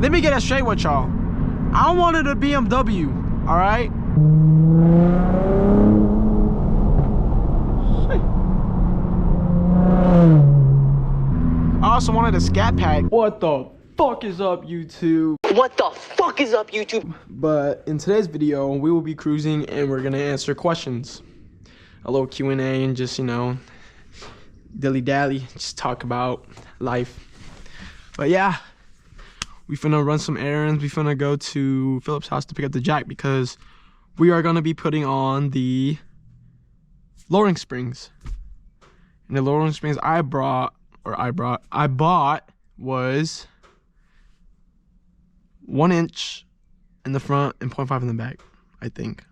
let me get it straight with y'all. I wanted a BMW, all right? I also wanted a Scat Pack. What the fuck is up, YouTube? What the fuck is up, YouTube? But in today's video, we will be cruising and we're gonna answer questions. A little Q&A and just, you know, dilly-dally, just talk about life. But yeah, we finna run some errands. We finna go to Philip's house to pick up the jack because we are gonna be putting on the lowering springs. And the lowering springs I bought was 1 inch in the front and 0.5 in the back, I think.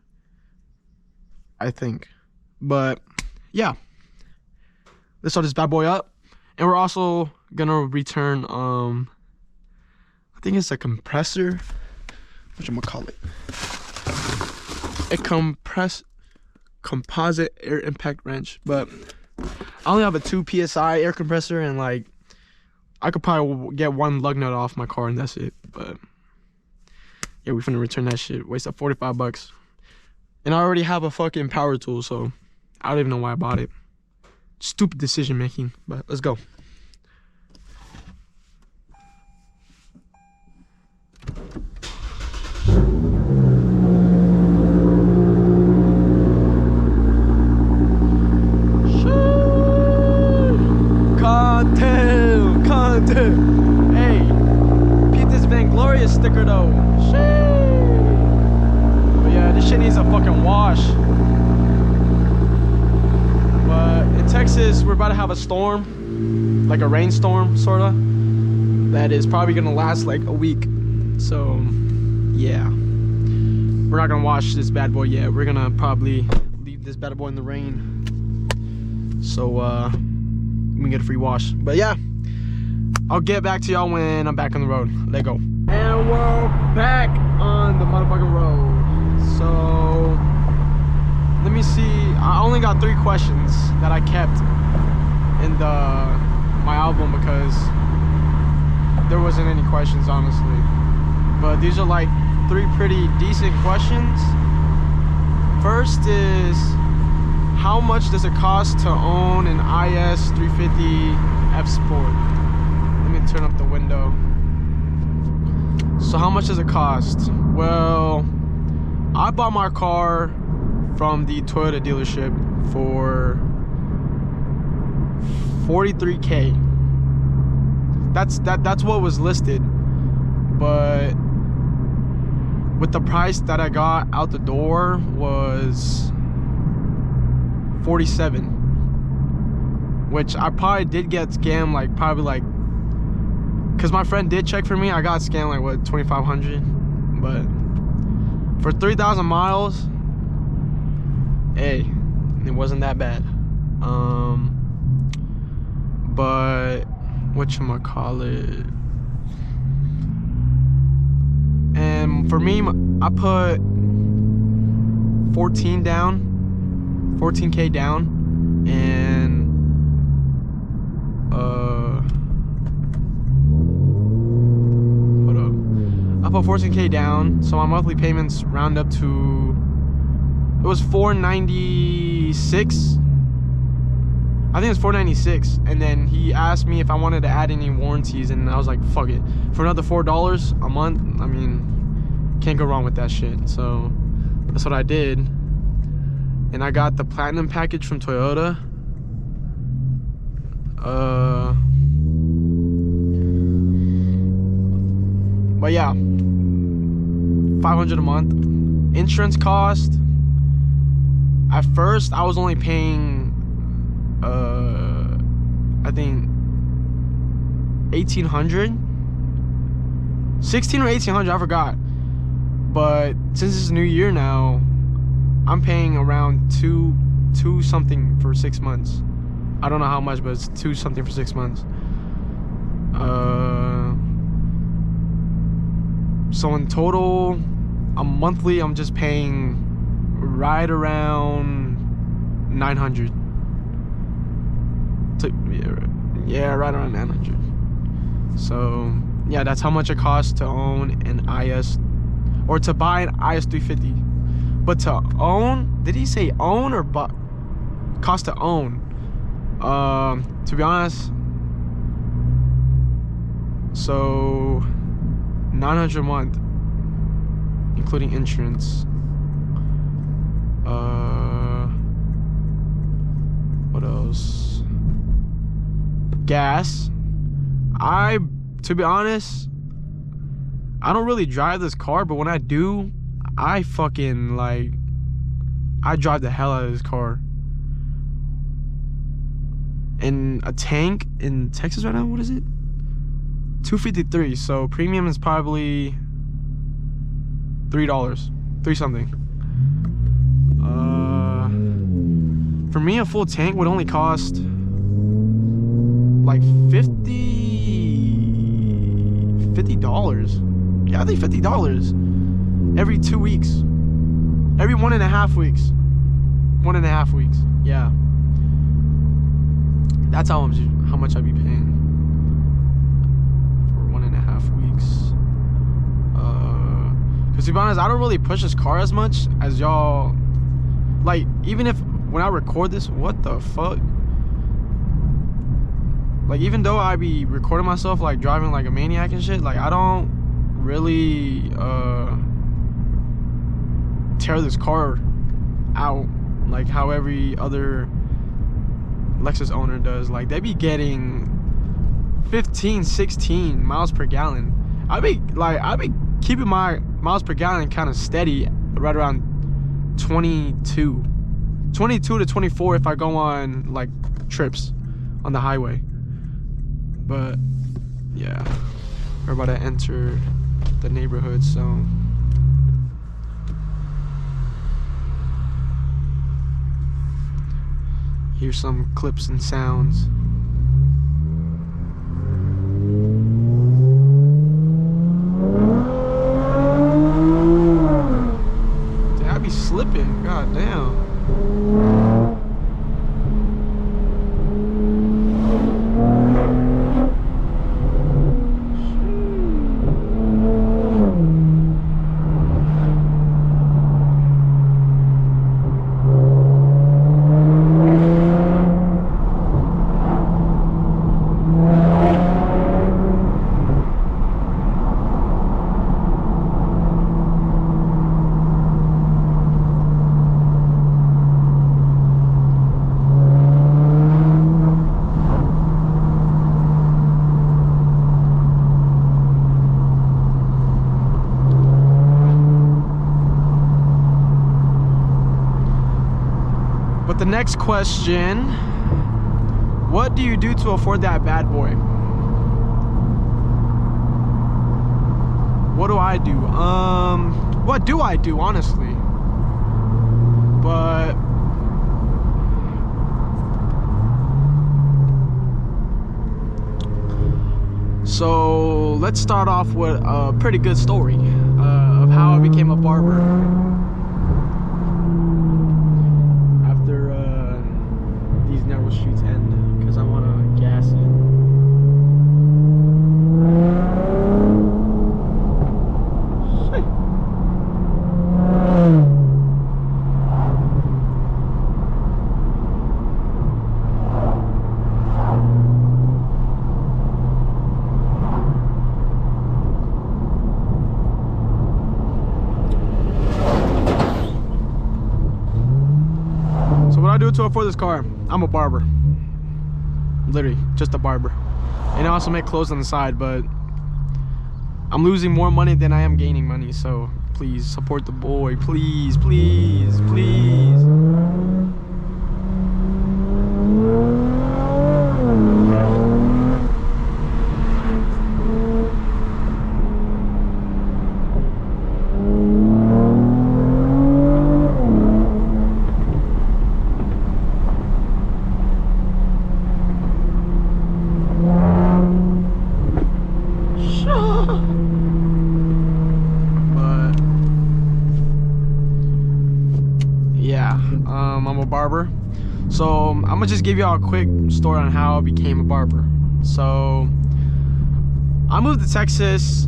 But yeah, let's start this bad boy up. And we're also gonna return I think it's a compressor, whatchamacallit, a composite air impact wrench. But I only have a 2 PSI air compressor, and like I could probably get 1 lug nut off my car and that's it. But yeah, we finna return that shit. Waste up 45 bucks. And I already have a fucking power tool, so I don't even know why I bought it. Stupid decision making, but let's go. Content. Hey, peep this Vainglorious sticker though. But yeah, this shit needs a fucking wash. But in Texas, we're about to have a storm, like a rainstorm, sorta, that is probably gonna last like a week. So yeah, we're not gonna wash this bad boy yet. We're gonna probably leave this bad boy in the rain, so we can get a free wash. But yeah, I'll get back to y'all when I'm back on the road. Let's go. And we're back on the motherfucking road. So let me see. I only got 3 questions that I kept in my album because there wasn't any questions, honestly. But these are like 3 pretty decent questions. First is, how much does it cost to own an IS350 F Sport? Let me turn up the window. So how much does it cost? Well, I bought my car from the Toyota dealership for $43K. That's what was listed, but with the price that I got out the door was 47, which I probably did get scammed, like probably like, because my friend did check for me, I got scammed like what, 2,500. But for 3,000 miles, hey, it wasn't that bad. But whatchamacallit, and for me, I put 14K down, and I put 14K down, so my monthly payments round up to, it was $496. I think it's $496. And then he asked me if I wanted to add any warranties, and I was like, fuck it. For another $4 a month, I mean, can't go wrong with that shit. So that's what I did. And I got the platinum package from Toyota. But yeah, $500 a month. Insurance cost, at first I was only paying I think $1,800, 16 or 1,800, I forgot. But since it's new year now, I'm paying around two something for 6 months. I don't know how much, but it's 2 something for 6 months. So in total, a monthly, I'm just paying right around 900. Yeah, right around 900. So Yeah, that's how much it costs to own an or to buy an IS350. But to own, did he say own or buy? Cost to own. To be honest, so 900 a month, including insurance. What else? Gas. To be honest, I don't really drive this car, but when I do, I fucking like, I drive the hell out of this car. And a tank in Texas right now, what is it? $2.53. So premium is probably $3, $3 something. For me, a full tank would only cost like $50. Yeah, I think $50 every 2 weeks, every 1.5 weeks. 1.5 weeks. Yeah, that's how much I'd be paying for 1.5 weeks. Cause to be honest, I don't really push this car as much as y'all. Like, even if when I record this, what the fuck? Like, even though I be recording myself like driving like a maniac and shit, like I don't really tear this car out like how every other Lexus owner does. Like, they be getting 15, 16 miles per gallon. I be keeping my miles per gallon kind of steady right around 22 to 24 if I go on like trips on the highway. But yeah, we're about to enter the neighborhood, so here's some clips and sounds. Damn, I be slipping, god damn. The next question, what do you do to afford that bad boy? What do I do? What do I do, honestly? But so let's start off with a pretty good story of how I became a barber. Narrow streets end, because I want to gas it. So what I do to afford this car? I'm a barber. Literally, just a barber. And I also make clothes on the side, but I'm losing more money than I am gaining money, so please support the boy. Please, please, please. I'm a barber. So I'm gonna just give y'all a quick story on how I became a barber. So I moved to Texas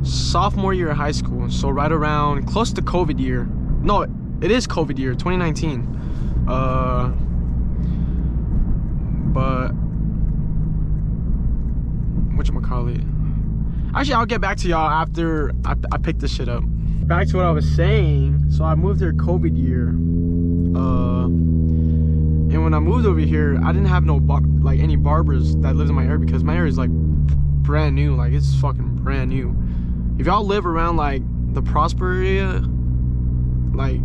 sophomore year of high school, so right around close to COVID year. No, it is COVID year, 2019. But whatchamacallit? Actually, I'll get back to y'all after I pick this shit up. Back to what I was saying. So I moved here COVID year. And when I moved over here, I didn't have no any barbers that lives in my area, because my area is like brand new. Like, it's fucking brand new. If y'all live around like the Prosper area, like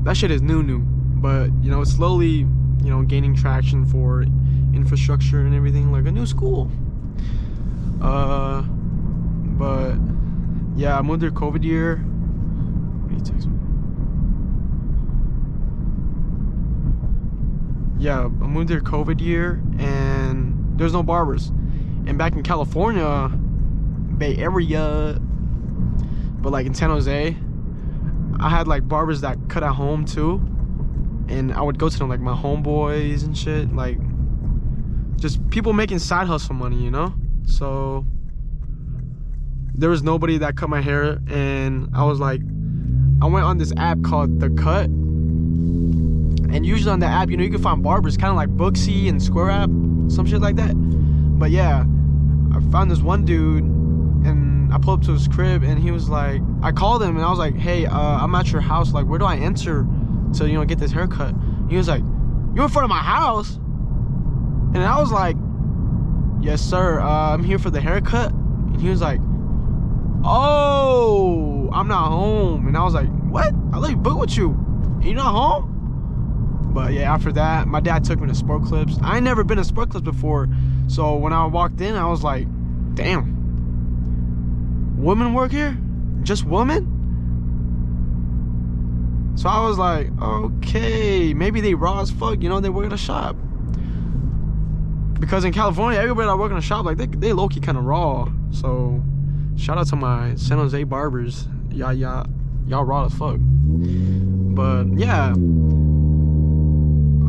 that shit is new. But you know, it's slowly, you know, gaining traction for infrastructure and everything, like a new school. But yeah, I moved there COVID year. Yeah, I moved there COVID year, and there's no barbers. And back in California, Bay Area, but like in San Jose, I had like barbers that cut at home too, and I would go to them, like my homeboys and shit, like just people making side hustle money, you know. So there was nobody that cut my hair, and I was like, I went on this app called The Cut, and usually on the app, you know, you can find barbers kind of like Booksy and Square App, some shit like that. But yeah, I found this one dude, and I pulled up to his crib, and he was like, I called him, and I was like, hey, I'm at your house, like where do I enter to, you know, get this haircut? And he was like, you're in front of my house? And I was like, yes sir, I'm here for the haircut. And he was like, oh, I'm not home. And I was like, what? I let you book with you, and you're not home? But yeah, after that, my dad took me to Sport Clips. I ain't never been to Sport Clips before, so when I walked in, I was like, damn, women work here? Just women? So I was like, okay, maybe they raw as fuck, you know, they work at a shop. Because in California, everybody that work in a shop, like they low-key kind of raw. So shout out to my San Jose barbers. Y'all raw as fuck. But yeah,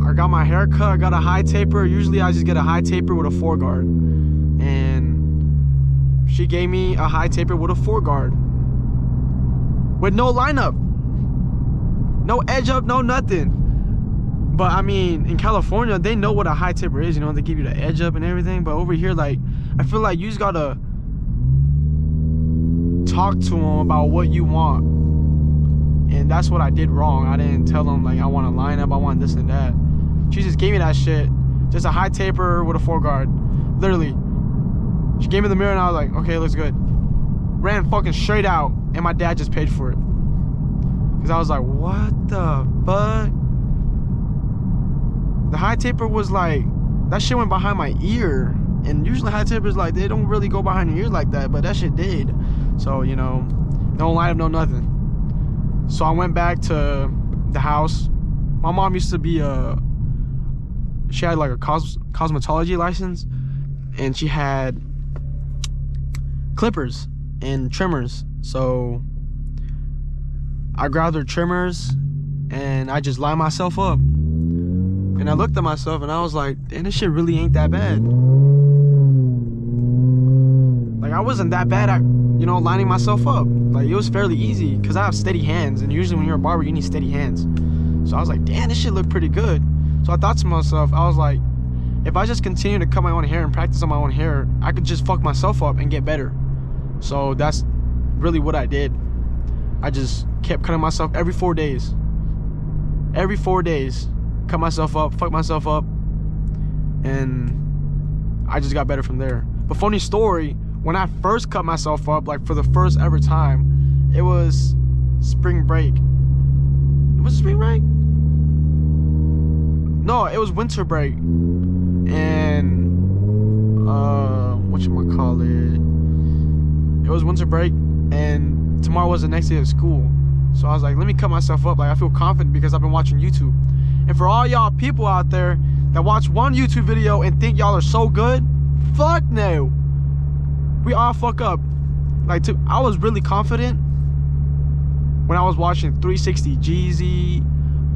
I got my hair cut, I got a high taper. Usually I just get a high taper with a 4-guard. And she gave me a high taper with a 4-guard. With no lineup. No edge up, no nothing. But I mean, in California, they know what a high taper is, you know, they give you the edge up and everything. But over here, like, I feel like you just gotta talk to them about what you want. And that's what I did wrong. I didn't tell them, like, I want a lineup, I want this and that. She just gave me that shit. Just a high taper with a 4-guard. Literally. She gave me the mirror, and I was like, okay, looks good. Ran fucking straight out, and my dad just paid for it. Because I was like, what the fuck? The high taper was like, that shit went behind my ear. And usually high tapers, like, they don't really go behind your ear like that, but that shit did. So, you know, no lineup, no nothing. So I went back to the house. My mom used to be she had like a cosmetology license, and she had clippers and trimmers. So I grabbed her trimmers, and I just lined myself up. And I looked at myself, and I was like, damn, this shit really ain't that bad. Like, I wasn't that bad at, you know, lining myself up. Like, it was fairly easy, because I have steady hands, and usually when you're a barber, you need steady hands. So I was like, damn, this shit looked pretty good. So I thought to myself, I was like, if I just continue to cut my own hair and practice on my own hair, I could just fuck myself up and get better. So that's really what I did. I just kept cutting myself every 4 days. Every 4 days, cut myself up, fuck myself up, and I just got better from there. But funny story, when I first cut myself up, like for the first ever time, it was spring break. Was it spring break? No, it was winter break. And whatchamacallit? It was winter break, and tomorrow was the next day of school. So I was like, let me cut myself up. Like, I feel confident because I've been watching YouTube. And for all y'all people out there that watch one YouTube video and think y'all are so good, fuck no. We all fuck up. Like, I was really confident when I was watching 360 Jeezy,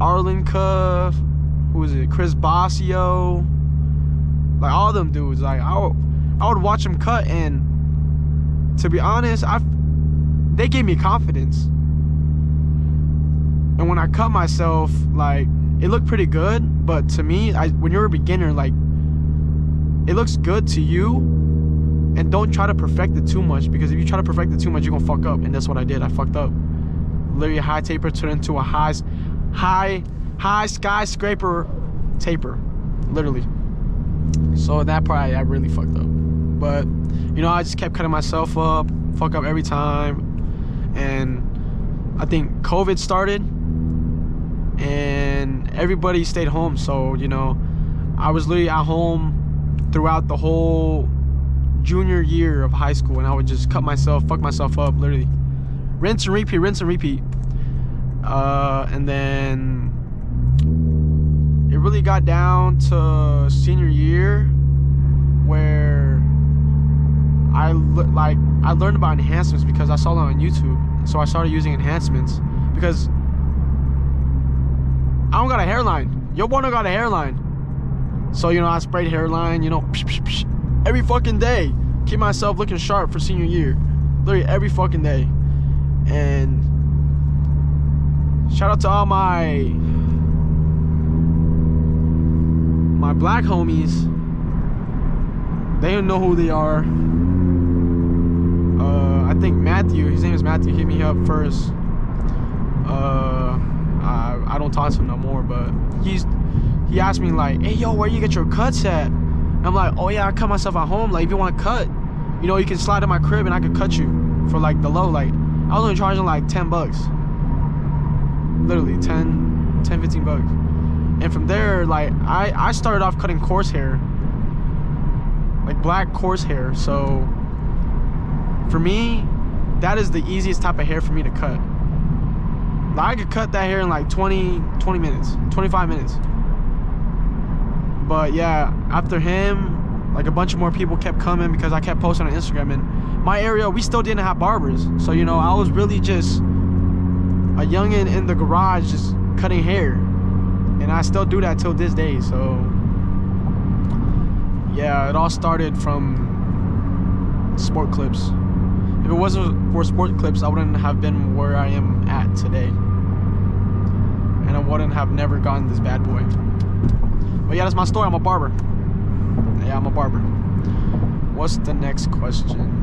Arlen Cuff, who was it, Chris Basio, like all them dudes. Like, I would watch them cut, and to be honest, they gave me confidence. And when I cut myself, like, it looked pretty good, but to me, when you're a beginner, like, it looks good to you, and don't try to perfect it too much, because if you try to perfect it too much, you're gonna fuck up, and that's what I did. I fucked up. Literally, a high taper turned into a high skyscraper taper, literally. So that part, I really fucked up. But, you know, I just kept cutting myself up, fuck up every time, and I think COVID started, and everybody stayed home. So, you know, I was literally at home throughout the whole junior year of high school, and I would just cut myself, fuck myself up, literally. Rinse and repeat, rinse and repeat. And then it really got down to senior year where I learned about enhancements because I saw them on YouTube. So I started using enhancements because I don't got a hairline. Yo boy don't got a hairline. So, you know, I sprayed hairline, you know, every fucking day. Keep myself looking sharp for senior year. Literally every fucking day. And shout out to all my black homies. They don't know who they are. I think Matthew, his name is Matthew, hit me up first. I don't talk to him no more, but he asked me like, hey yo, where you get your cuts at? And I'm like, oh yeah, I cut myself at home. Like, if you want to cut, you know, you can slide in my crib and I could cut you for like the low. Like, I was only charging like 10 bucks. Literally 10, 15 bucks. And from there, like, I started off cutting coarse hair, like black coarse hair. So for me, that is the easiest type of hair for me to cut. Like, I could cut that hair in like 20 minutes, 25 minutes. But yeah, after him, like, a bunch of more people kept coming because I kept posting on Instagram. And my area, we still didn't have barbers. So, you know, I was really just a youngin' in the garage just cutting hair. And I still do that till this day. So yeah, it all started from sport clips. If it wasn't for sport clips, I wouldn't have been where I am at today. And I wouldn't have never gotten this bad boy. But yeah, that's my story. I'm a barber. Yeah, I'm a barber. What's the next question?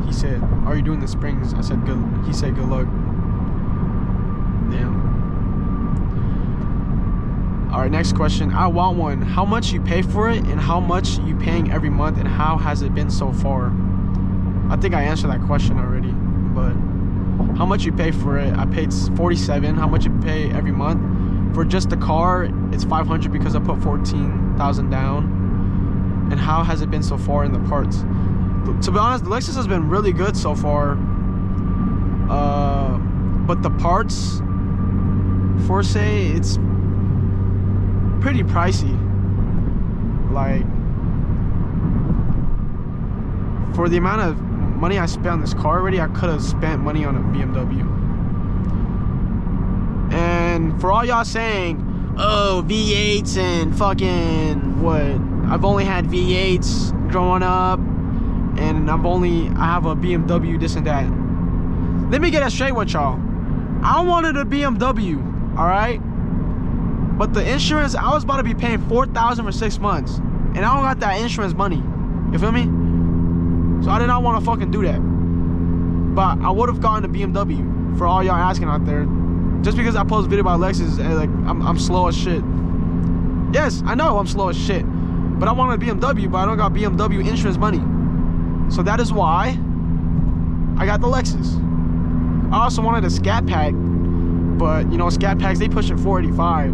He said, are you doing the springs? I said, good. He said, good luck. Damn. Alright, next question. I want one. How much you pay for it, and how much you paying every month, and how has it been so far? I think I answered that question already, but how much you pay for it? I paid $47. How much you pay every month? For just the car, it's $500 because I put $14,000 down. And how has it been so far in the parts? To be honest, the Lexus has been really good so far. But the parts, for say, it's pretty pricey. Like, for the amount of money I spent on this car already, I could have spent money on a BMW. And for all y'all saying, oh, V8s and fucking what? I've only had V8s growing up, and I have a BMW, this and that. Let me get it straight with y'all. I wanted a BMW, all right? But the insurance, I was about to be paying $4,000 for 6 months, and I don't got that insurance money. You feel me? So I did not want to fucking do that. But I would have gotten a BMW for all y'all asking out there. Just because I post a video about Lexus, like, I'm slow as shit. Yes, I know I'm slow as shit. But I wanted a BMW, but I don't got BMW insurance money. So that is why I got the Lexus. I also wanted a Scat Pack, but you know, Scat Packs, they pushing 485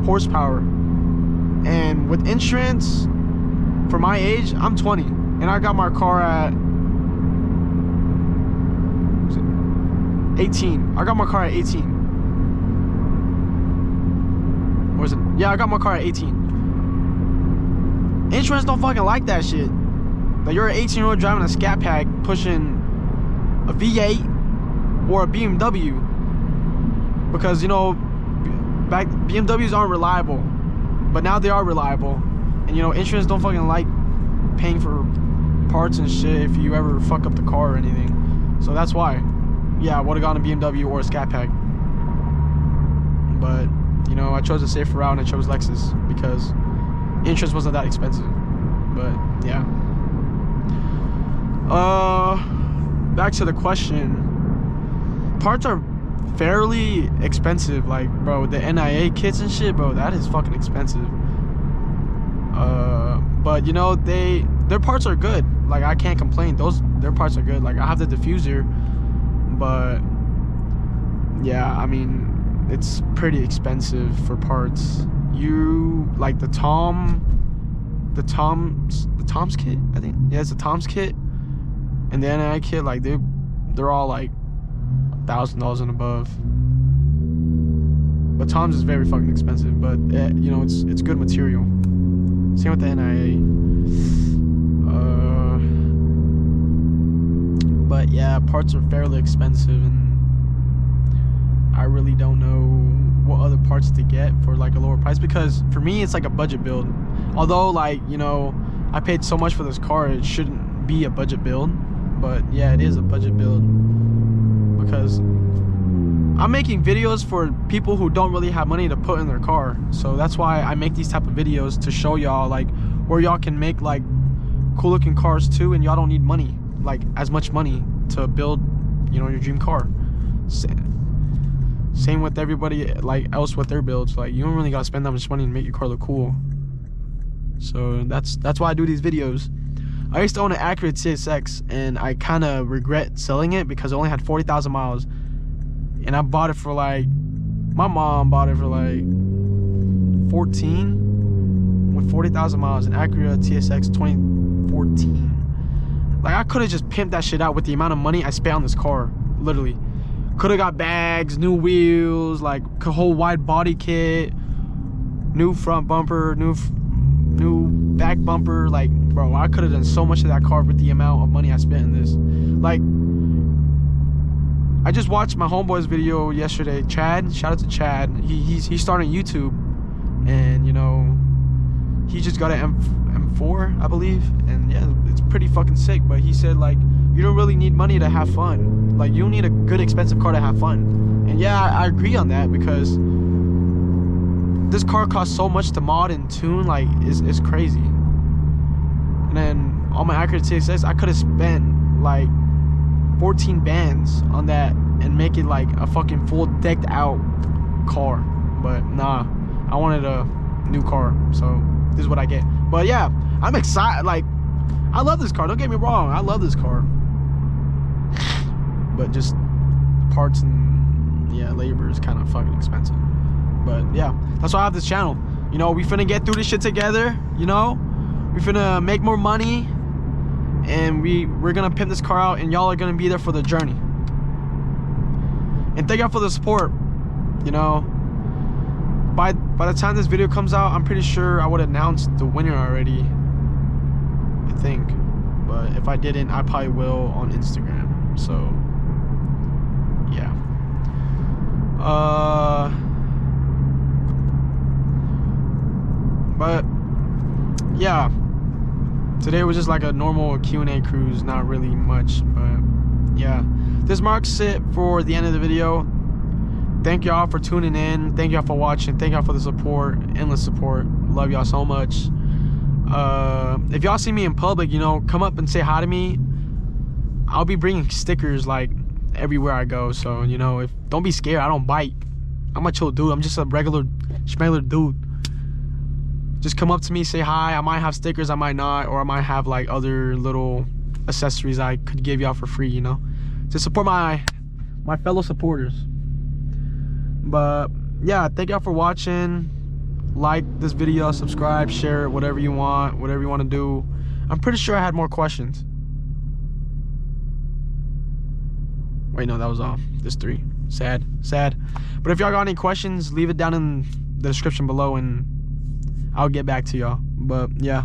horsepower. And with insurance, for my age, I'm 20. And I got my car at 18. I got my car at 18. Or is it? Yeah, I got my car at 18. Insurance don't fucking like that shit. Like, you're an 18-year-old driving a Scat Pack pushing a V8 or a BMW. Because, you know, BMWs aren't reliable. But now they are reliable. And, you know, insurance don't fucking like paying for parts and shit if you ever fuck up the car or anything. So that's why. Yeah, I would have gone a BMW or a Scat Pack. But, you know, I chose a safer route and I chose Lexus because insurance wasn't that expensive. But, yeah. Back to the question. Parts are fairly expensive. Like, bro, the NIA kits and shit, bro, that is fucking expensive. But, you know, their parts are good. Like, I can't complain. Their parts are good. Like, I have the diffuser, but yeah, I mean, it's pretty expensive for parts. You like the Tom's kit, I think. Yeah, it's the Tom's kit and the NI kit. Like they're all like $1,000 and above. But Tom's is very fucking expensive. But you know, it's good material. Same with the NIA. But yeah, parts are fairly expensive, and I really don't know what other parts to get for like a lower price, because for me it's like a budget build. Although, like, you know, I paid so much for this car, it shouldn't be a budget build, but yeah, it is a budget build because I'm making videos for people who don't really have money to put in their car. So that's why I make these type of videos, to show y'all like where y'all can make like cool looking cars too, and y'all don't need money, like as much money to build, you know, your dream car. Same with everybody like else with their builds. Like, you don't really gotta spend that much money to make your car look cool. So that's why I do these videos. I used to own an Acura TSX, and I kind of regret selling it because it only had 40,000 miles, and I bought it for like, my mom bought it for like 14 with 40,000 miles, an Acura TSX 2014. Like, I could have just pimped that shit out with the amount of money I spent on this car. Literally could have got bags, new wheels, like a whole wide body kit, new front bumper, new back bumper. Like, bro, I could have done so much of that car with the amount of money I spent in this. Like, I just watched my homeboy's video yesterday, Chad. Shout out to Chad. He's starting YouTube, and you know, he just got an M4, I believe, and yeah, it's pretty fucking sick. But he said, like, you don't really need money to have fun. Like, you don't need a good expensive car to have fun. And yeah, I agree on that, because this car costs so much to mod and tune, like, it's crazy. And then on my Acura TSX, I could have spent like 14 bands on that and make it like a fucking full decked out car. But nah, I wanted a new car, so this is what I get. But yeah, I'm excited. Like, I love this car, don't get me wrong, I love this car, but just parts and yeah, labor is kind of fucking expensive. But yeah, that's why I have this channel. You know, we finna get through this shit together. You know, we finna make more money, and we're gonna pimp this car out, and y'all are gonna be there for the journey. And thank y'all for the support. You know, by the time this video comes out, I'm pretty sure I would announce the winner already, I think. But if I didn't, I probably will on Instagram. So yeah. But yeah, today was just like a normal Q&A cruise, not really much. But yeah, this marks it for the end of the video. Thank y'all for tuning in, thank y'all for watching, thank y'all for the support, endless support. Love y'all so much. If y'all see me in public, you know, come up and say hi to me. I'll be bringing stickers like everywhere I go. So, you know, don't be scared, I don't bite. I'm a chill dude, I'm just a regular schmeller dude. Just come up to me, say hi. I might have stickers, I might not, or I might have like other little accessories I could give y'all for free, you know, to support my fellow supporters. But yeah, thank y'all for watching. Like this video, subscribe, share it, whatever you want to do. I'm pretty sure I had more questions. Wait, no, that was all. Just 3. Sad. But if y'all got any questions, leave it down in the description below, and I'll get back to y'all. But yeah,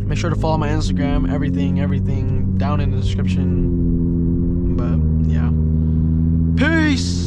make sure to follow my Instagram, everything down in the description. But yeah, peace.